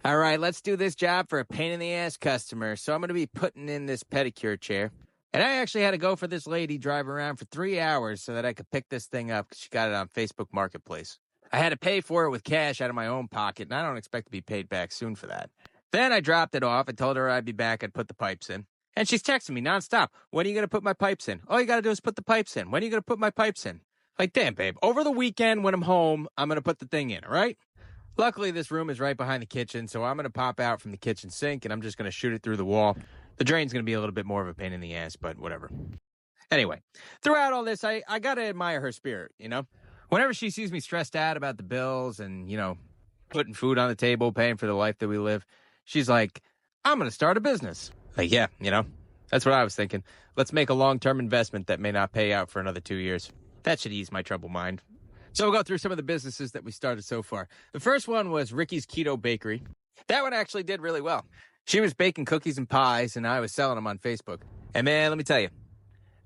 All right, let's do this job for a pain-in-the-ass customer. So I'm going to be putting in this pedicure chair. And I actually had to go for this lady driving around for 3 hours so that I could pick this thing up because she got it on Facebook Marketplace. I had to pay for it with cash out of my own pocket, and I don't expect to be paid back soon for that. Then I dropped it off and told her I'd be back. I'd put the pipes in. And she's texting me nonstop. When are you going to put my pipes in? All you got to do is put the pipes in. When are you going to put my pipes in? Like, damn, babe. Over the weekend when I'm home, I'm going to put the thing in, all right? Luckily, this room is right behind the kitchen, so I'm going to pop out from the kitchen sink, and I'm just going to shoot it through the wall. The drain's going to be a little bit more of a pain in the ass, but whatever. Anyway, throughout all this, I got to admire her spirit, you know? Whenever she sees me stressed out about the bills and, putting food on the table, paying for the life that we live, she's like, I'm going to start a business. Like, yeah, that's what I was thinking. Let's make a long-term investment that may not pay out for another 2 years. That should ease my troubled mind. So we'll go through some of the businesses that we started so far. The first one was Ricky's Keto Bakery. That one actually did really well. She was baking cookies and pies, and I was selling them on Facebook. And man, let me tell you,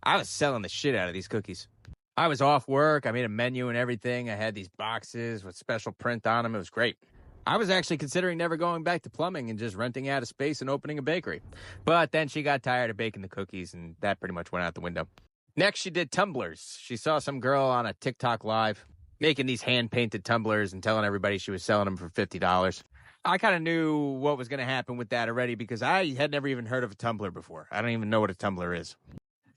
I was selling the shit out of these cookies. I was off work. I made a menu and everything. I had these boxes with special print on them. It was great. I was actually considering never going back to plumbing and just renting out a space and opening a bakery. But then she got tired of baking the cookies, and that pretty much went out the window. Next, she did tumblers. She saw some girl on a TikTok live making these hand-painted tumblers and telling everybody she was selling them for $50. I kind of knew what was going to happen with that already because I had never even heard of a tumbler before. I don't even know what a tumbler is.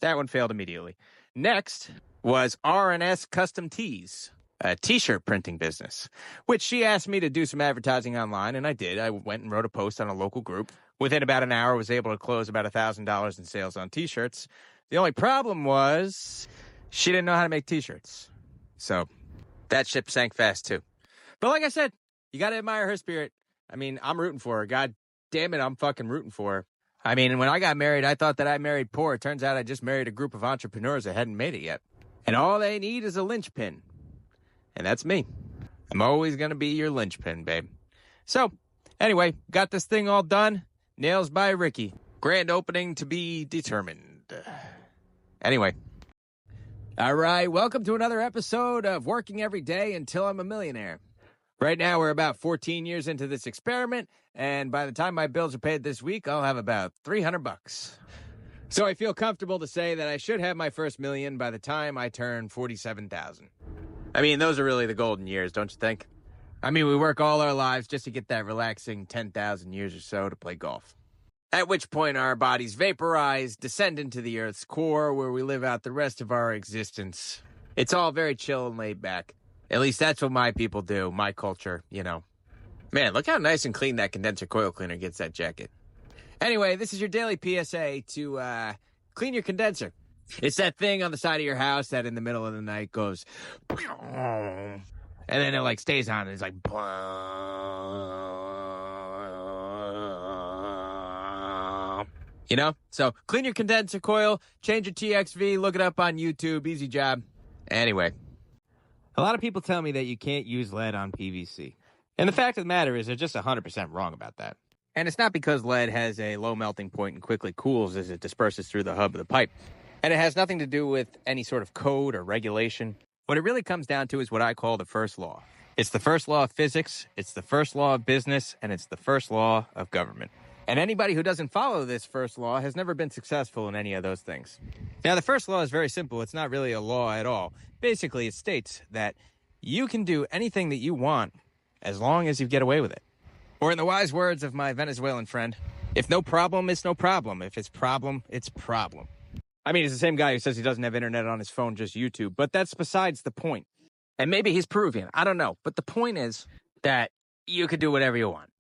That one failed immediately. Next was R&S Custom Tees, a T-shirt printing business, which she asked me to do some advertising online, and I did. I went and wrote a post on a local group. Within about an hour, I was able to close about $1,000 in sales on T-shirts. The only problem was she didn't know how to make T-shirts. So that ship sank fast, too. But like I said, you got to admire her spirit. I mean, I'm rooting for her. God damn it, I'm fucking rooting for her. I mean, when I got married, I thought that I married poor. It turns out I just married a group of entrepreneurs that hadn't made it yet. And all they need is a linchpin. And that's me. I'm always going to be your linchpin, babe. So, anyway, got this thing all done. Nails by Ricky. Grand opening to be determined. Anyway. All right, welcome to another episode of Working Every Day Until I'm a Millionaire. Right now, we're about 14 years into this experiment, and by the time my bills are paid this week, I'll have about $300. So I feel comfortable to say that I should have my first million by the time I turn 47,000. I mean, those are really the golden years, don't you think? I mean, we work all our lives just to get that relaxing 10,000 years or so to play golf. At which point our bodies vaporize, descend into the Earth's core, where we live out the rest of our existence. It's all very chill and laid back. At least that's what my people do, my culture, Man, look how nice and clean that condenser coil cleaner gets that jacket. Anyway, this is your daily PSA to clean your condenser. It's that thing on the side of your house that in the middle of the night goes, and then it stays on, and it's like, So clean your condenser coil, change your TXV, look it up on YouTube, easy job. Anyway. A lot of people tell me that you can't use lead on PVC. And the fact of the matter is they're just 100% wrong about that. And it's not because lead has a low melting point and quickly cools as it disperses through the hub of the pipe. And it has nothing to do with any sort of code or regulation. What it really comes down to is what I call the first law. It's the first law of physics, it's the first law of business, and it's the first law of government. And anybody who doesn't follow this first law has never been successful in any of those things. Now, the first law is very simple. It's not really a law at all. Basically, it states that you can do anything that you want as long as you get away with it. Or in the wise words of my Venezuelan friend, if no problem, it's no problem. If it's problem, it's problem. I mean, it's the same guy who says he doesn't have internet on his phone, just YouTube. But that's besides the point. And maybe he's Peruvian. I don't know. But the point is that you could do whatever you want.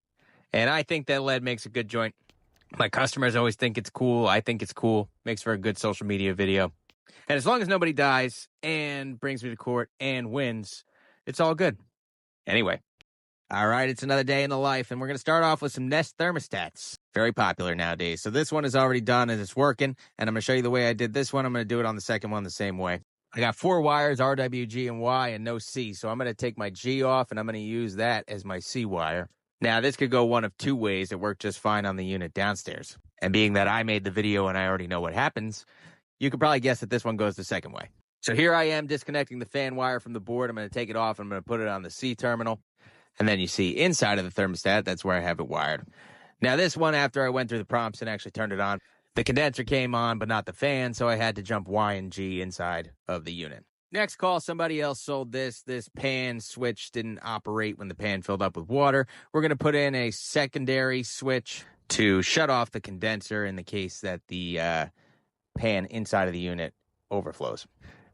And I think that lead makes a good joint. My customers always think it's cool. I think it's cool. Makes for a good social media video. And as long as nobody dies and brings me to court and wins, it's all good. Anyway. All right, it's another day in the life, and we're going to start off with some Nest thermostats. Very popular nowadays. So this one is already done and it's working, and I'm going to show you the way I did this one. I'm going to do it on the second one the same way. I got 4 wires, R, W, G, and Y, and no C. So I'm going to take my G off, and I'm going to use that as my C wire. Now, this could go one of 2 ways. It worked just fine on the unit downstairs. And being that I made the video and I already know what happens, you could probably guess that this one goes the second way. So here I am disconnecting the fan wire from the board. I'm going to take it off. I'm going to put it on the C terminal. And then you see inside of the thermostat, that's where I have it wired. Now, this one, after I went through the prompts and actually turned it on, the condenser came on, but not the fan, so I had to jump Y and G inside of the unit. Next call, somebody else sold this. This pan switch didn't operate when the pan filled up with water. We're going to put in a secondary switch to shut off the condenser in the case that the pan inside of the unit overflows.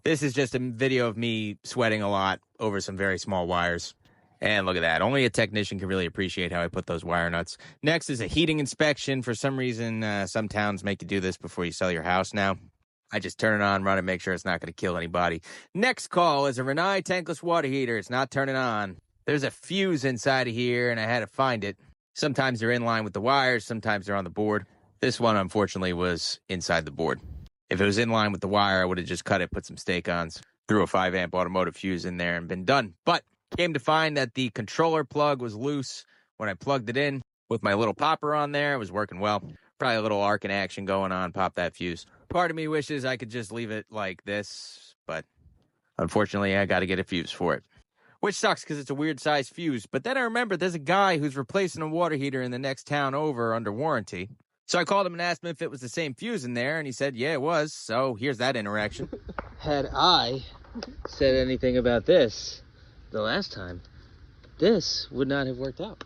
This is just a video of me sweating a lot over some very small wires. And look at that. Only a technician can really appreciate how I put those wire nuts. Next is a heating inspection. For some reason, some towns make you do this before you sell your house now. I just turn it on, run it, make sure it's not going to kill anybody. Next call is a Rinnai tankless water heater. It's not turning on. There's a fuse inside of here, and I had to find it. Sometimes they're in line with the wires. Sometimes they're on the board. This one, unfortunately, was inside the board. If it was in line with the wire, I would have just cut it, put some stake-ons, threw a 5-amp automotive fuse in there, and been done. But came to find that the controller plug was loose when I plugged it in with my little popper on there. It was working well. Probably a little arcing action going on. Pop that fuse. Part of me wishes I could just leave it like this, but unfortunately, I got to get a fuse for it. Which sucks because it's a weird size fuse. But then I remember there's a guy who's replacing a water heater in the next town over under warranty. So I called him and asked him if it was the same fuse in there, and he said, yeah, it was. So here's that interaction. Had I said anything about this the last time, this would not have worked out.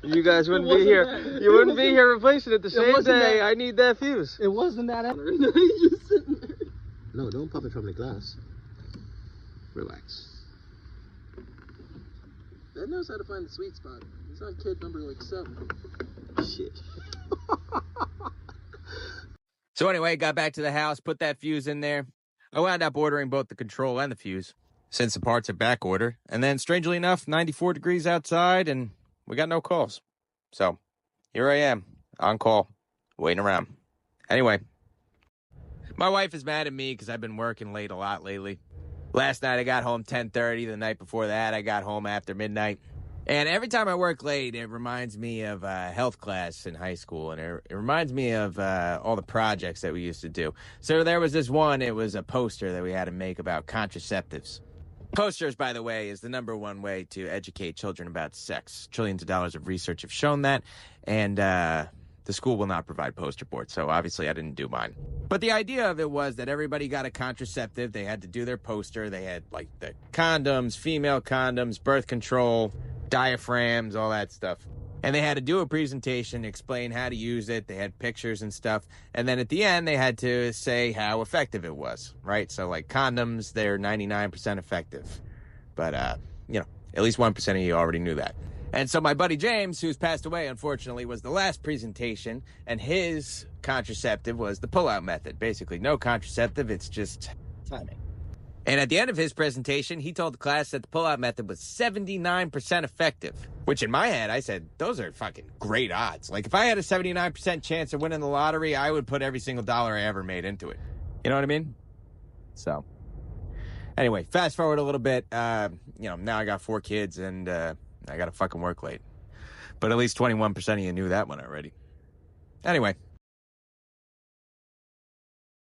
You guys wouldn't be here. That. You wouldn't be here replacing it the same day. I need that fuse. It wasn't that. No, don't pop it from the glass. Relax. Ben knows how to find the sweet spot. He's on kid number like 7. Shit. So anyway, got back to the house, put that fuse in there. I wound up ordering both the control and the fuse, since the parts are back order. And then, strangely enough, 94 degrees outside, and we got no calls. So here I am, on call, waiting around. Anyway, my wife is mad at me because I've been working late a lot lately. Last night I got home 10:30. The night before that I got home after midnight. And every time I work late, it reminds me of health class in high school. And it reminds me of all the projects that we used to do. So there was this one, it was a poster that we had to make about contraceptives. Posters, by the way, is the #1 way to educate children about sex. Trillions of dollars of research have shown that. And the school will not provide poster boards. So obviously I didn't do mine. But the idea of it was that everybody got a contraceptive. They had to do their poster. They had like the condoms, female condoms, birth control, diaphragms, all that stuff. And they had to do a presentation, explain how to use it. They had pictures and stuff. And then at the end, they had to say how effective it was, right? So like condoms, they're 99% effective. But, at least 1% of you already knew that. And so my buddy James, who's passed away, unfortunately, was the last presentation. And his contraceptive was the pull-out method. Basically, no contraceptive, it's just timing. And at the end of his presentation, he told the class that the pull-out method was 79% effective. Which in my head, I said, those are fucking great odds. Like, if I had a 79% chance of winning the lottery, I would put every single dollar I ever made into it. You know what I mean? So, anyway, fast forward a little bit. Now I got 4 kids, and I got to fucking work late. But at least 21% of you knew that one already. Anyway.